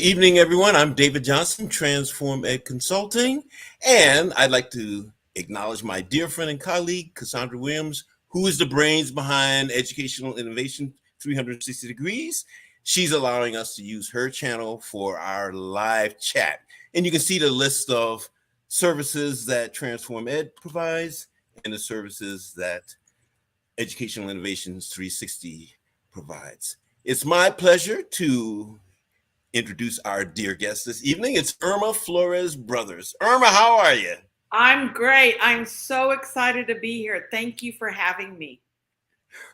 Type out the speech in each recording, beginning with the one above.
evening, everyone. I'm David Johnson, Transform Ed Consulting, and I'd like to acknowledge my dear friend and colleague, Cassandra Williams, who is the brains behind Educational Innovation 360 Degrees. She's allowing us to use her channel for our live chat. And you can see the list of services that Transform Ed provides and the services that Educational Innovations 360 provides. It's my pleasure to introduce our dear guest this evening. It's Irma Flores-Brothers. Irma, how are you? I'm great. I'm so excited to be here. Thank you for having me.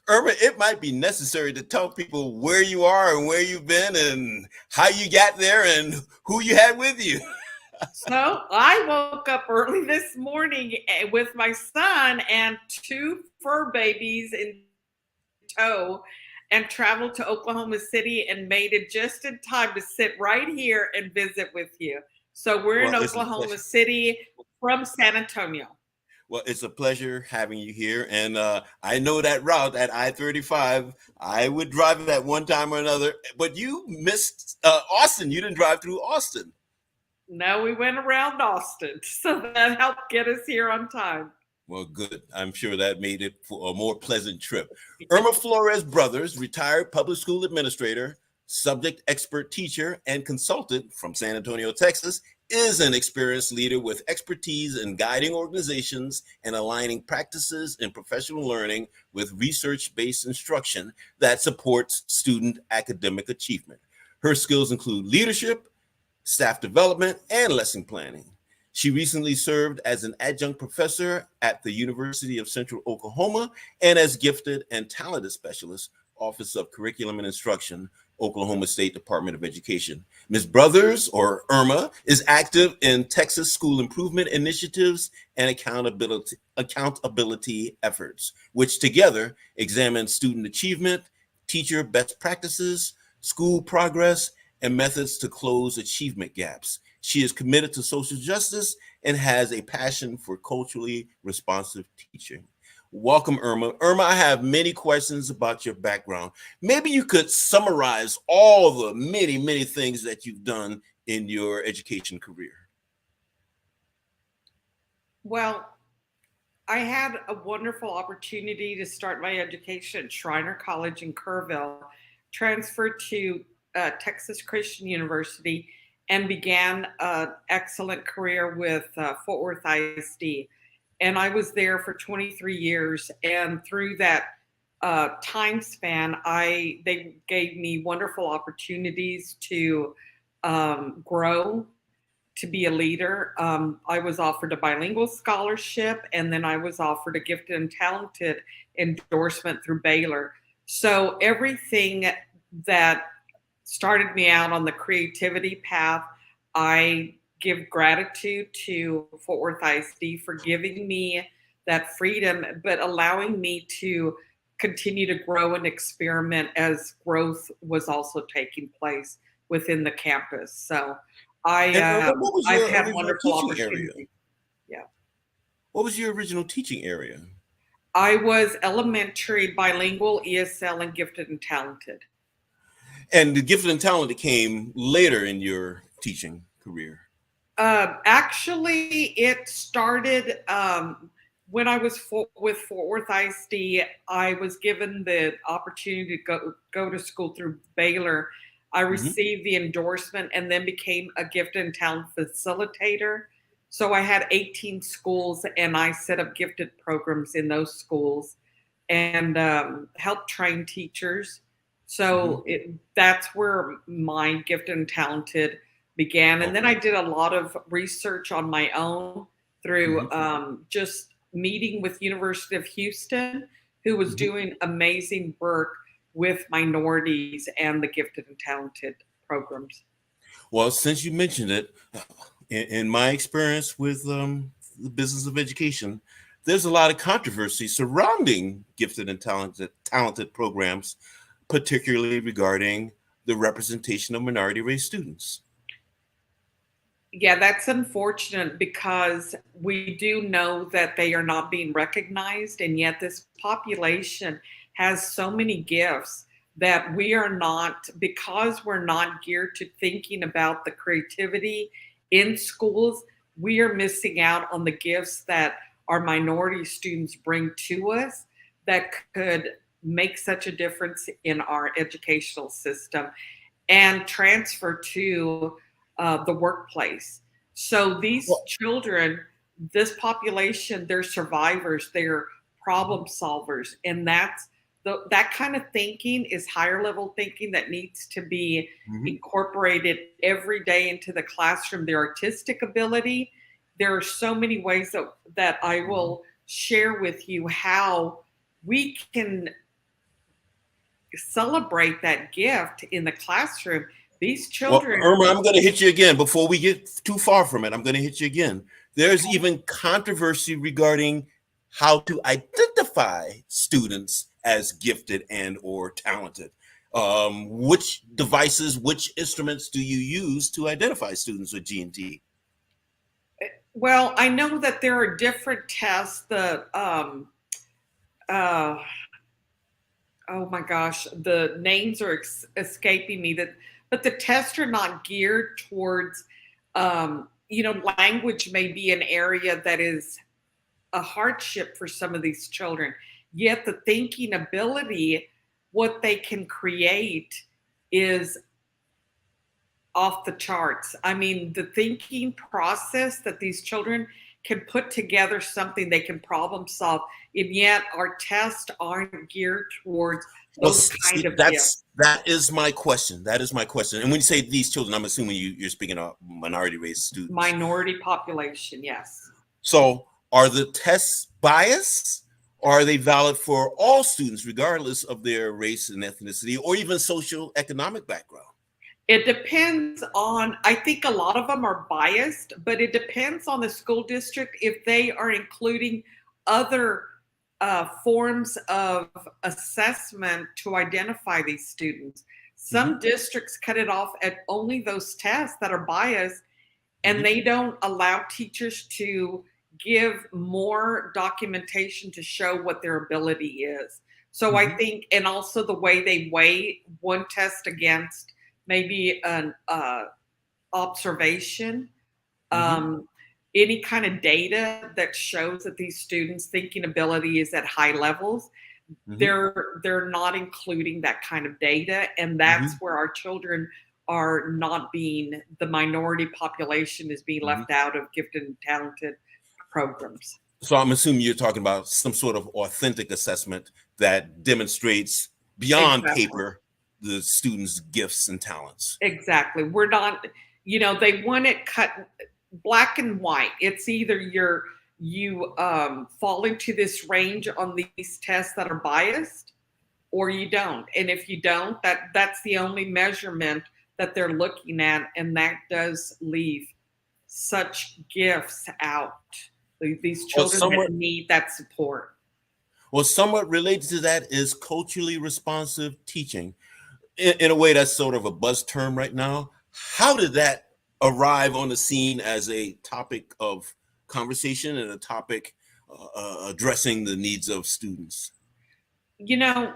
Irma, it might be necessary to tell people where you are and where you've been and how you got there and who you had with you. So I woke up early this morning with my son and two fur babies in tow and traveled to Oklahoma City and made it just in time to sit right here and visit with you. So we're in Oklahoma City from San Antonio. Well, it's a pleasure having you here. And I know that route at I-35. I would drive it at one time or another. But you missed Austin. You didn't drive through Austin. No, we went around Austin. So that helped get us here on time. Well, good. I'm sure that made it for a more pleasant trip. Irma Flores-Brothers, retired public school administrator, subject expert teacher, and consultant from San Antonio, Texas, is an experienced leader with expertise in guiding organizations and aligning practices in professional learning with research-based instruction that supports student academic achievement. Her skills include leadership, staff development, and lesson planning. She recently served as an adjunct professor at the University of Central Oklahoma and as gifted and talented specialist, Office of Curriculum and Instruction, Oklahoma State Department of Education. Ms. Brothers, or Irma, is active in Texas school improvement initiatives and accountability efforts, which together examine student achievement, teacher best practices, school progress, and methods to close achievement gaps. She is committed to social justice and has a passion for culturally responsive teaching. Welcome, Irma. Irma, I have many questions about your background. Maybe you could summarize all the many, many things that you've done in your education career. Well, I had a wonderful opportunity to start my education at Schreiner College in Kerrville, transferred to Texas Christian University, and began an excellent career with Fort Worth ISD. And I was there for 23 years. And through that time span, they gave me wonderful opportunities to grow, to be a leader. I was offered a bilingual scholarship, and then I was offered a gifted and talented endorsement through Baylor. So everything that started me out on the creativity path, I give gratitude to Fort Worth ISD for giving me that freedom, but allowing me to continue to grow and experiment as growth was also taking place within the campus. So I've had wonderful opportunities. Yeah. What was your original teaching area? I was elementary, bilingual, ESL, and gifted and talented. And the gifted and talented came later in your teaching career. Actually, it started when I was with Fort Worth ISD. I was given the opportunity to go to school through Baylor. I received the endorsement and then became a gifted and talented facilitator. So I had 18 schools, and I set up gifted programs in those schools and helped train teachers. So that's where my gifted and talented began. And then I did a lot of research on my own through just meeting with University of Houston, who was doing amazing work with minorities and the gifted and talented programs. Well, since you mentioned it, in my experience with the business of education, there's a lot of controversy surrounding gifted and talented programs, particularly regarding the representation of minority race students. Yeah, that's unfortunate because we do know that they are not being recognized, and yet this population has so many gifts that we are not, because we're not geared to thinking about the creativity in schools, we are missing out on the gifts that our minority students bring to us that could make such a difference in our educational system and transfer to the workplace. So these Well, children, this population, they're survivors, they're problem solvers, and that kind of thinking is higher level thinking that needs to be mhm. incorporated every day into the classroom. Their artistic ability. There are so many ways that I will share with you how we can celebrate that gift in the classroom. These Well, children, Irma, I'm going to hit you again before we get too far from it. I'm going to hit you again. There's even controversy regarding how to identify students as gifted and or talented. Which devices, which instruments do you use to identify students with G&T? well, I know that there are different tests. Uh, oh my gosh, the names are escaping me. But the tests are not geared towards, language may be an area that is a hardship for some of these children. Yet the thinking ability, what they can create, is off the charts. I mean, the thinking process that these children can put together something, they can problem solve, and yet our tests aren't geared towards Well, those kind see, of gifts. that is my question. That is my question. And when you say these children, I'm assuming you're speaking of minority race students. Minority population, yes. So are the tests biased? Or are they valid for all students, regardless of their race and ethnicity, or even social economic background? It depends on, I think a lot of them are biased, but it depends on the school district if they are including other forms of assessment to identify these students. Mm-hmm, Some districts cut it off at only those tests that are biased, and mm-hmm, they don't allow teachers to give more documentation to show what their ability is. So I mm-hmm, think, and also the way they weigh one test against maybe an observation, mm-hmm, um, any kind of data that shows that these students' thinking ability is at high levels. mm-hmm, They're not including that kind of data, and that's mm-hmm, where our children are not being, the minority population is being mm-hmm. left out of gifted and talented programs. So I'm assuming you're talking about some sort of authentic assessment that demonstrates beyond Exactly. paper the students' gifts and talents. Exactly. We're not, they want it cut black and white. It's either you fall into this range on these tests that are biased, or you don't. And if you don't, that's the only measurement that they're looking at, and that does leave such gifts out. These Well, children that somewhat need that support. well, somewhat related to that is culturally responsive teaching. In a way, that's sort of a buzz term right now. How did that arrive on the scene as a topic of conversation and a topic addressing the needs of students? You know,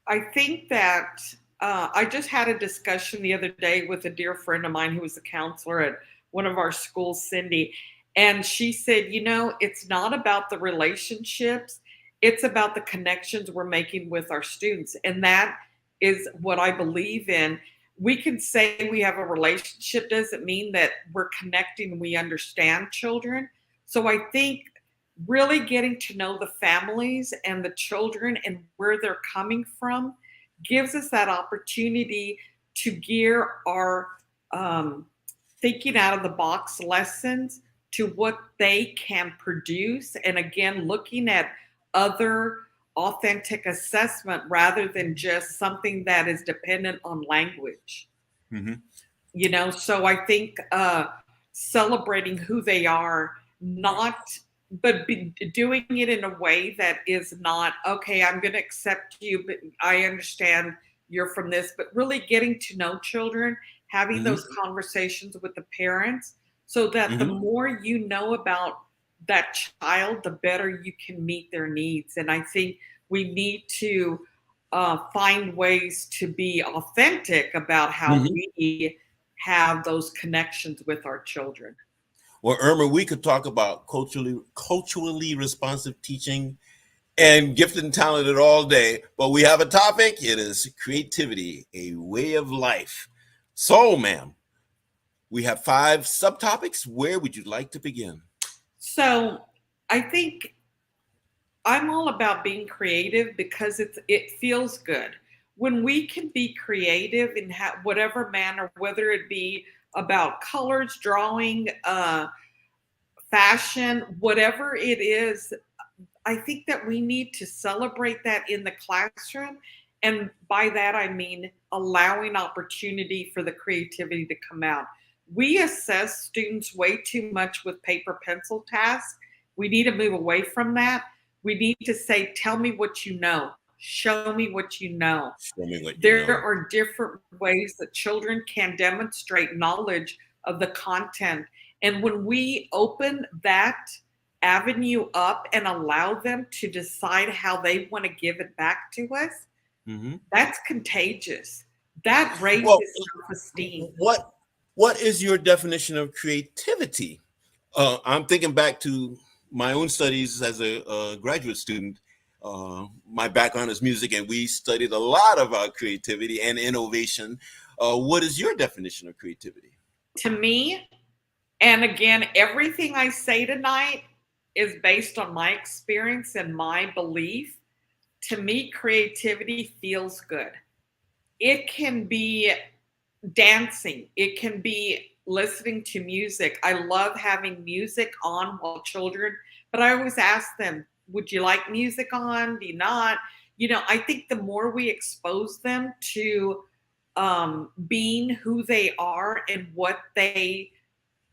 I think that I just had a discussion the other day with a dear friend of mine who was a counselor at one of our schools, Cindy. And she said, it's not about the relationships, it's about the connections we're making with our students. And that is what I believe in. We can say we have a relationship, doesn't mean that we're connecting, we understand children. So I think really getting to know the families and the children and where they're coming from gives us that opportunity to gear our thinking out of the box lessons to what they can produce. And again, looking at other authentic assessment rather than just something that is dependent on language. Mhm. So I think celebrating who they are, not, but doing it in a way that is not, okay, I'm going to accept you, but I understand you're from this, but really getting to know children, having Mhm. those conversations with the parents, so that the Mhm. more you know about that child, the better you can meet their needs. And I think we need to find ways to be authentic about how Mhm. we have those connections with our children. Well, Irma, we could talk about culturally responsive teaching and gifted and talented all day, but we have a topic. It is creativity, a way of life. So, ma'am, we have 5 subtopics. Where would you like to begin? So I think I'm all about being creative because it feels good when we can be creative in whatever manner, whether it be about colors, drawing, fashion, whatever it is. I think that we need to celebrate that in the classroom. And by that, I mean allowing opportunity for the creativity to come out. We assess students way too much with paper pencil tasks. We need to move away from that. We need to say, tell me what you know, show me what you know. Show me what you There know. are different ways that children can demonstrate knowledge of the content. And when we open that avenue up and allow them to decide how they want to give it back to us, Mhm. that's contagious. That Well, raises self-esteem. what what is your definition of creativity? I'm thinking back to my own studies as a graduate student. My background is music, and we studied a lot about creativity and innovation. What is your definition of creativity? To me, and again, everything I say tonight is based on my experience and my belief. To me, creativity feels good. It can be dancing, it can be listening to music. I love having music on while children, but I always ask them, would you like music on? Do you not? I think the more we expose them to being who they are and what they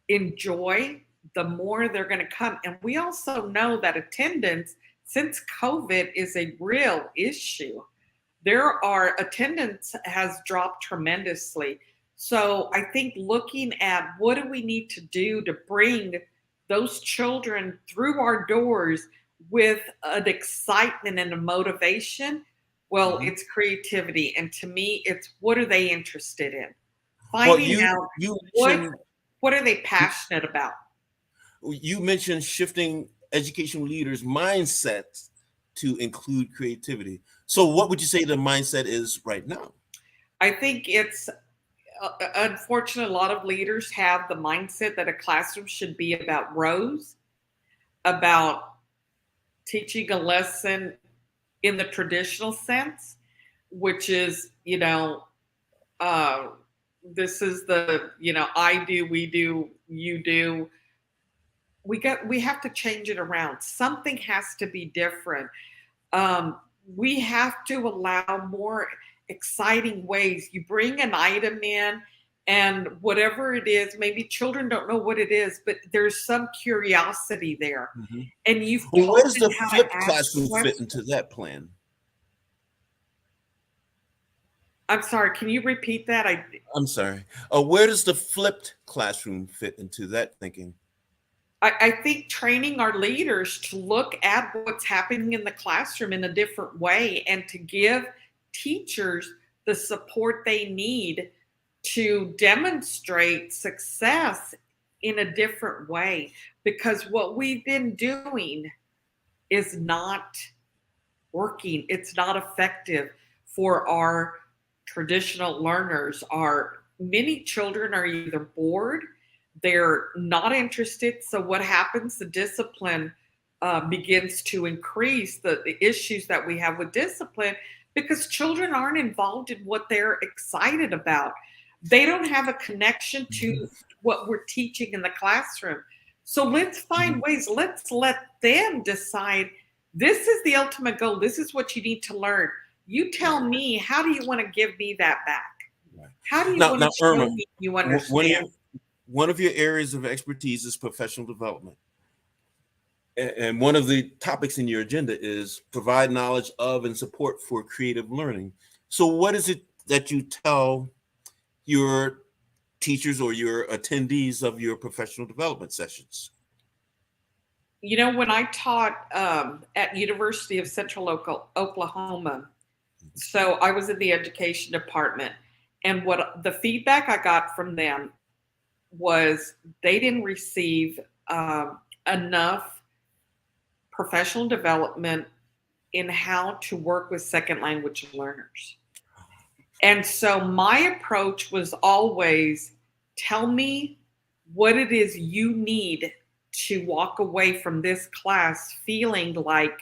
enjoy, the more they're going to come. And we also know that attendance, since COVID, is a real issue. Attendance has dropped tremendously. So I think looking at what do we need to do to bring those children through our doors with an excitement and a motivation, well, Mhm. it's creativity. And to me, it's what are they interested in? Well, Finding out you what mentioned what are they passionate about? you mentioned shifting educational leaders' mindsets to include creativity. So, what would you say the mindset is right now? I think it's unfortunate. A lot of leaders have the mindset that a classroom should be about rows, about teaching a lesson in the traditional sense, which is, uh, this is the, I do, we do, you do. We have to change it around. Something has to be different. um, we have to allow more exciting ways. You bring an item in, and whatever it is, maybe children don't know what it is, but there's some curiosity there. Mhm. And you've Well, where taught does them the how to flipped ask classroom fit questions. into that plan? I'm sorry, can you repeat that? I'm sorry. Where does the flipped classroom fit into that thinking? I think training our leaders to look at what's happening in the classroom in a different way and to give teachers the support they need to demonstrate success in a different way. Because what we've been doing is not working, it's not effective for our traditional learners. Our many children are either bored, they're not interested. So what happens? The discipline begins to increase, the issues that we have with discipline, because children aren't involved in what they're excited about. They don't have a connection to Mhm. what we're teaching in the classroom. So let's find Mhm. ways. Let's let them decide, this is the ultimate goal. This is what you need to learn. You tell Right, me, how do you want to give me that back? right. How do you Now, want to show Irma, me you one of understand? one of your areas of expertise is professional development, and one of the topics in your agenda is provide knowledge of and support for creative learning. So, what is it that you tell your teachers or your attendees of your professional development sessions? When I taught at University of Central Oklahoma, So I was in the education department, and what the feedback I got from them was they didn't receive enough professional development in how to work with second language learners. And so my approach was always tell me what it is you need to walk away from this class feeling like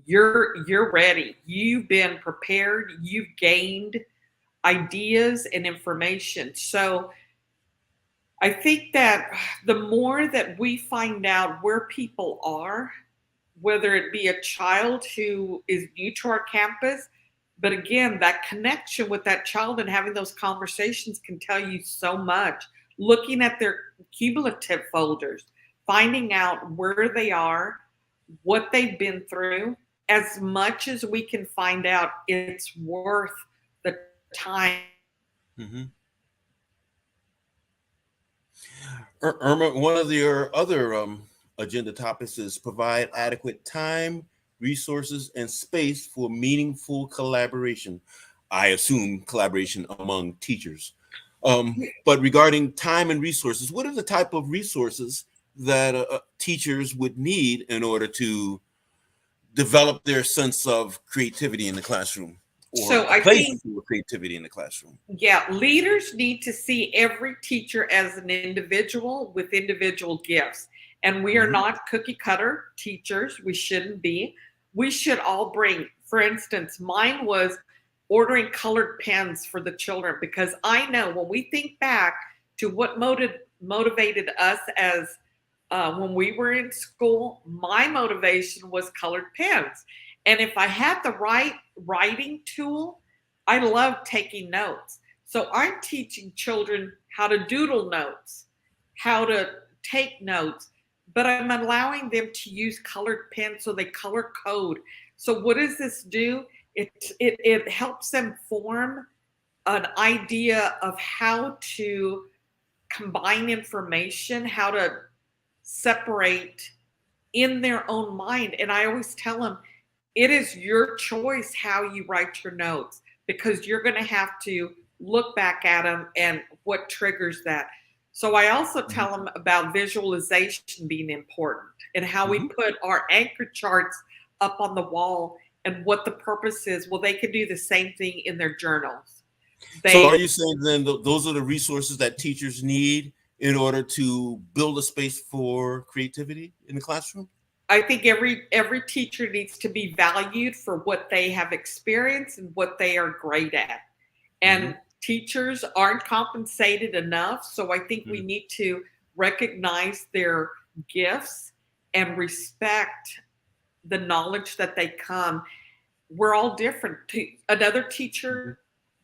you're ready. You've been prepared, you've gained ideas and information. So I think that the more that we find out where people are, whether it be a child who is new to our campus, but again, that connection with that child and having those conversations can tell you so much. Looking at their cumulative folders, finding out where they are, what they've been through, as much as we can find out, it's worth the time. Mm-hmm. Irma, one of your other agenda topics is provide adequate time, resources, and space for meaningful collaboration. I assume collaboration among teachers. But regarding time and resources, what are the type of resources that teachers would need in order to develop their sense of creativity in the classroom, or So I place think, for creativity in the classroom? yeah, leaders need to see every teacher as an individual with individual gifts. And we are Mm-hmm. not cookie cutter teachers. We shouldn't be. We should all bring, for instance, mine was ordering colored pens for the children, because I know when we think back to what motivated us as when we were in school, my motivation was colored pens. And if I had the right writing tool, I love taking notes. So I'm teaching children how to doodle notes, how to take notes, but I'm allowing them to use colored pens so they color code. So what does this do? It helps them form an idea of how to combine information, how to separate in their own mind. And I always tell them, it is your choice how you write your notes, because you're going to have to look back at them and what triggers that. So I also tell them about visualization being important and how we put our anchor charts up on the wall and what the purpose is. Well, they can do the same thing in their journals. So are you saying then those are the resources that teachers need in order to build a space for creativity in the classroom? I think every teacher needs to be valued for what they have experienced and what they are great at. And teachers aren't compensated enough. So I think we need to recognize their gifts and respect the knowledge that they come. We're all different. Another teacher,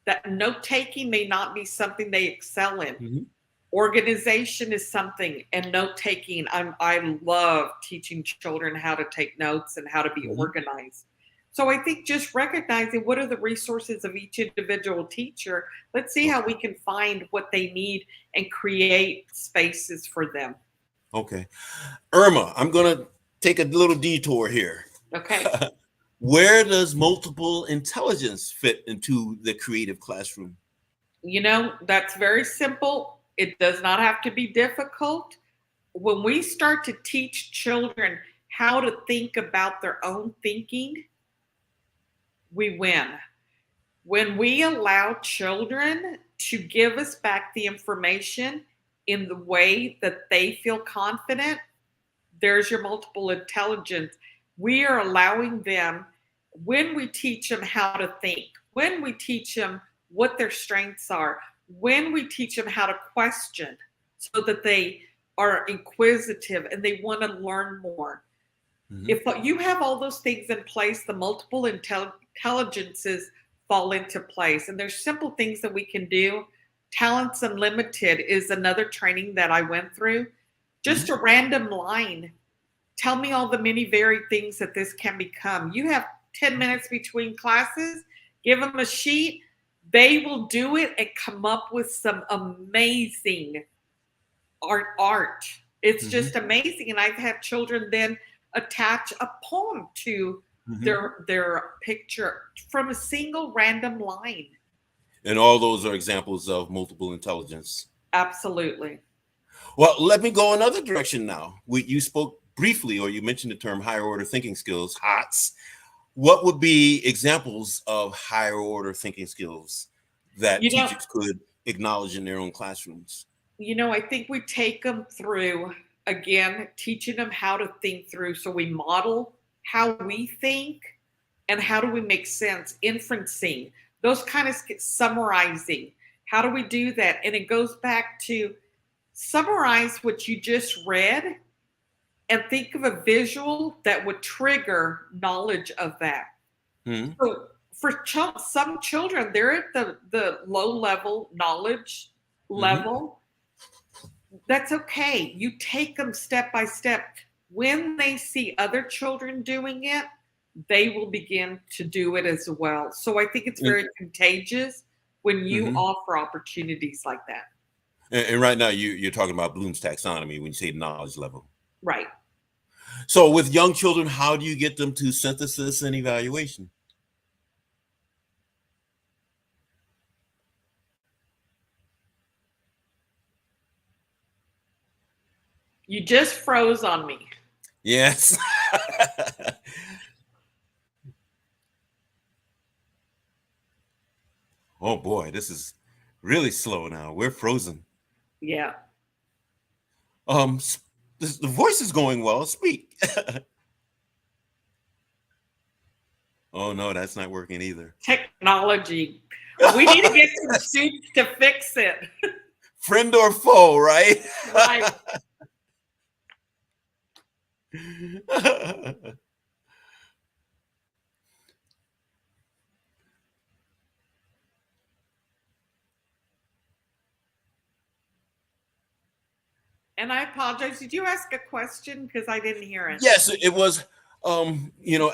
that note taking may not be something they excel in. Organization is something, and note taking. I love teaching children how to take notes and how to be organized. So I think just recognizing what are the resources of each individual teacher. Let's see how we can find what they need and create spaces for them. Okay. Irma, I'm going to take a little detour here. Okay. Where does multiple intelligence fit into the creative classroom? You know, that's very simple. It does not have to be difficult. When we start to teach children how to think about their own thinking, we win. When we allow children to give us back the information in the way that they feel confident, there's your multiple intelligence. We are allowing them, when we teach them how to think, when we teach them what their strengths are, when we teach them how to question so that they are inquisitive and they want to learn more. If you have all those things in place, the multiple intelligences fall into place. And there's simple things that we can do. Talents Unlimited is another training that I went through. Just a random line. Tell me all the many varied things that this can become. You have 10 minutes between classes, give them a sheet. They will do it and come up with some amazing art. It's just amazing. And I've had children then attach a poem to their picture from a single random line. And all those are examples of multiple intelligence. Absolutely. Well, let me go another direction now. You spoke briefly, or you mentioned the term higher order thinking skills, HOTS. What would be examples of higher order thinking skills that teachers could acknowledge in their own classrooms? I think we take them through, again, teaching them how to think through. So we model how we think and how do we make sense, inferencing, those kind of summarizing. How do we do that? And it goes back to summarize what you just read and think of a visual that would trigger knowledge of that. Mm-hmm. So for some children, they're at the low level knowledge level. That's okay. You take them step by step. When they see other children doing it, they will begin to do it as well. So I think it's very contagious when you offer opportunities like that. And right now, you're talking about Bloom's taxonomy when you say knowledge level. Right. So with young children, how do you get them to synthesis and evaluation? You just froze on me. Yes. Oh boy, this is really slow now. We're frozen. Yeah. The voice is going well. Speak. Oh no, that's not working either. Technology. We need to get some students to fix it. Friend or foe, right? Right. And I apologize. Did you ask a question? Because I didn't hear it. Yes, it was.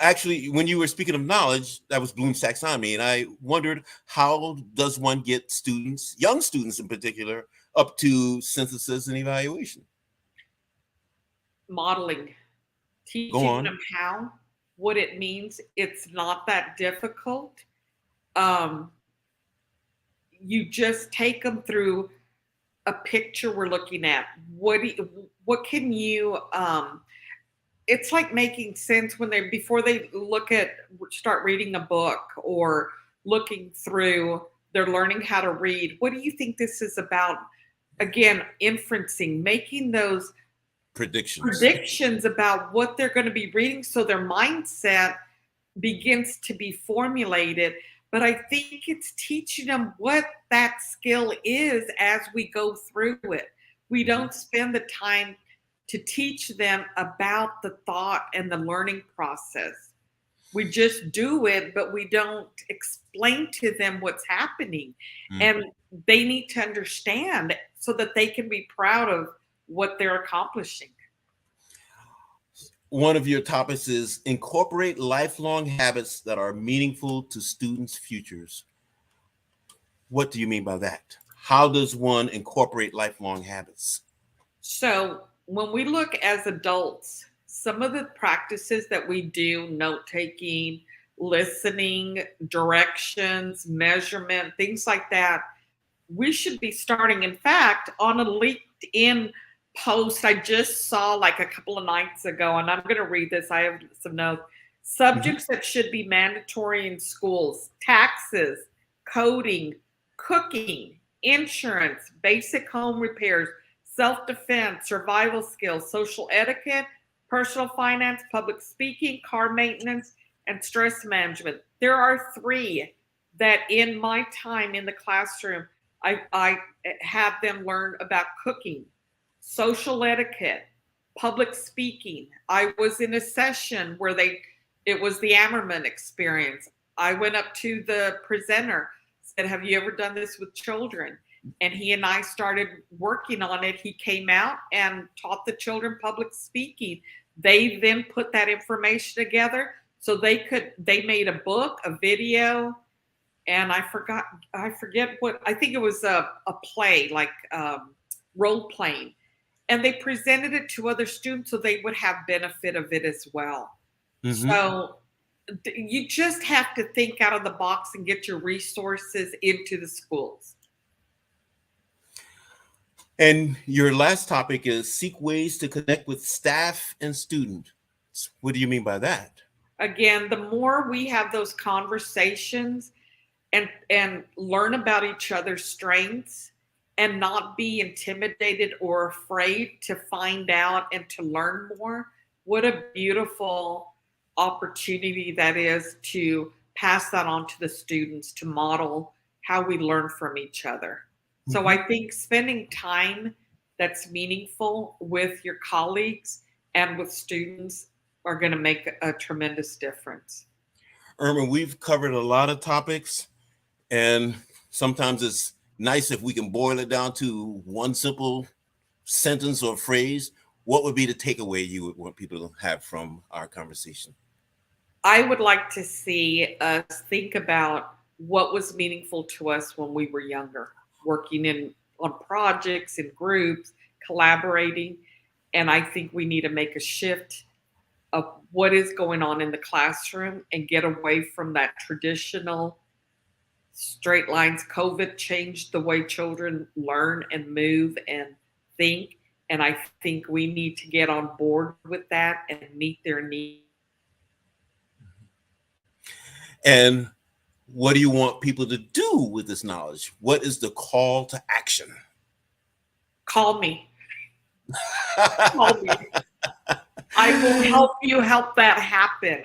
Actually, when you were speaking of knowledge, that was Bloom's taxonomy, and I wondered, how does one get students, young students in particular, up to synthesis and evaluation? Modeling, teaching them how, what it means. It's not that difficult. You just take them through a picture we're looking at. What can you? It's like making sense when before they start reading a book or looking through, they're learning how to read. What do you think this is about? Again, inferencing, making those predictions about what they're going to be reading, so their mindset begins to be formulated. But I think it's teaching them what that skill is as we go through it. We don't spend the time to teach them about the thought and the learning process. We just do it, but we don't explain to them what's happening. And they need to understand so that they can be proud of what they're accomplishing. One of your topics is incorporate lifelong habits that are meaningful to students' futures. What do you mean by that? How does one incorporate lifelong habits? So when we look as adults, some of the practices that we do, note-taking, listening, directions, measurement, things like that, we should be starting. In fact, on a LinkedIn post I just saw like a couple of nights ago, and I'm going to read this. I have some notes. Subjects that should be mandatory in schools: taxes, coding, cooking, insurance, basic home repairs, self-defense, survival skills, social etiquette, personal finance, public speaking, car maintenance, and stress management. There are 3 that in my time in the classroom, I have them learn about: cooking, social etiquette, public speaking. I was in a session where it was the Ammerman experience. I went up to the presenter, said, "Have you ever done this with children?" And he and I started working on it. He came out and taught the children public speaking. They then put that information together so they made a book, a video, and I forget what, I think it was a play, like role playing. And they presented it to other students so they would have benefit of it as well. So You just have to think out of the box and get your resources into the schools. And your last topic is seek ways to connect with staff and students. What do you mean by that? Again, the more we have those conversations and learn about each other's strengths and not be intimidated or afraid to find out and to learn more, what a beautiful opportunity that is to pass that on to the students, to model how we learn from each other. So I think spending time that's meaningful with your colleagues and with students are going to make a tremendous difference. Irma, we've covered a lot of topics, and sometimes it's nice if we can boil it down to one simple sentence or phrase. What would be the takeaway you would want people to have from our conversation? I would like to see us think about what was meaningful to us when we were younger, working on projects and groups, collaborating. And I think we need to make a shift of what is going on in the classroom and get away from that traditional straight lines. COVID changed the way children learn and move and think. And I think we need to get on board with that and meet their needs. And what do you want people to do with this knowledge? What is the call to action? Call me. Call me. I will help you help that happen.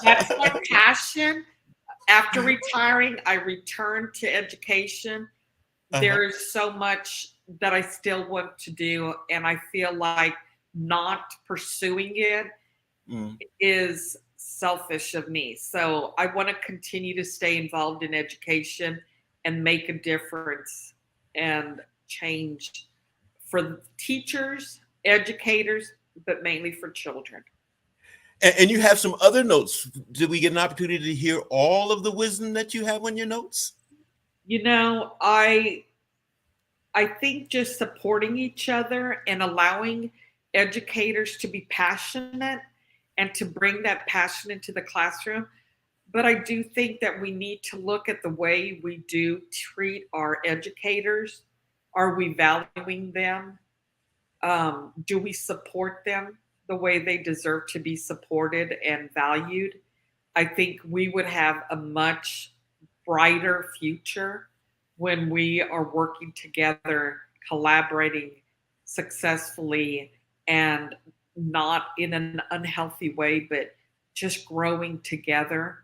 That's my passion. After retiring, I returned to education. There is so much that I still want to do, and I feel like not pursuing it is selfish of me. So I want to continue to stay involved in education and make a difference and change for teachers, educators, but mainly for children. And you have some other notes. Did we get an opportunity to hear all of the wisdom that you have on your notes? You know, I think just supporting each other and allowing educators to be passionate and to bring that passion into the classroom. But I do think that we need to look at the way we do treat our educators. Are we valuing them? Do we support them the way they deserve to be supported and valued? I think we would have a much brighter future when we are working together, collaborating successfully, and not in an unhealthy way, but just growing together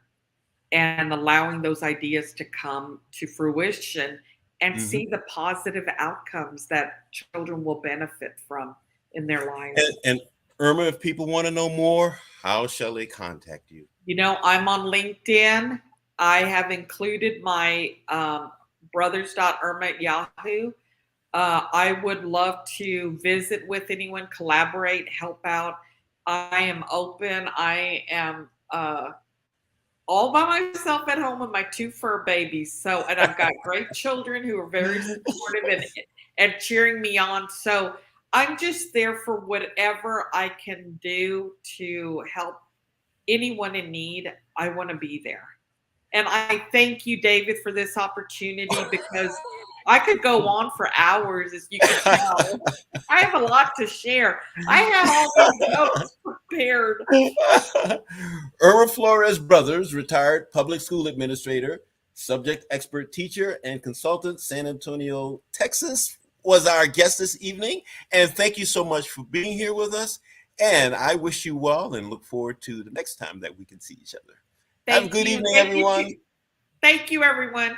and allowing those ideas to come to fruition and see the positive outcomes that children will benefit from in their lives. And Irma, if people want to know more, how shall they contact you? You know, I'm on LinkedIn. I have included my brothers.irma at Yahoo. I would love to visit with anyone, collaborate, help out. I am open. I am all by myself at home with my 2 fur babies. So, and I've got great children who are very supportive and cheering me on. So I'm just there for whatever I can do to help anyone in need. I want to be there. And I thank you, David, for this opportunity, because I could go on for hours, as you can tell. I have a lot to share. I have all these notes prepared. Irma Flores-Brothers, retired public school administrator, subject expert teacher, and consultant, San Antonio, Texas, was our guest this evening. And thank you so much for being here with us. And I wish you well and look forward to the next time that we can see each other. Have a good evening, everyone. Thank you, everyone.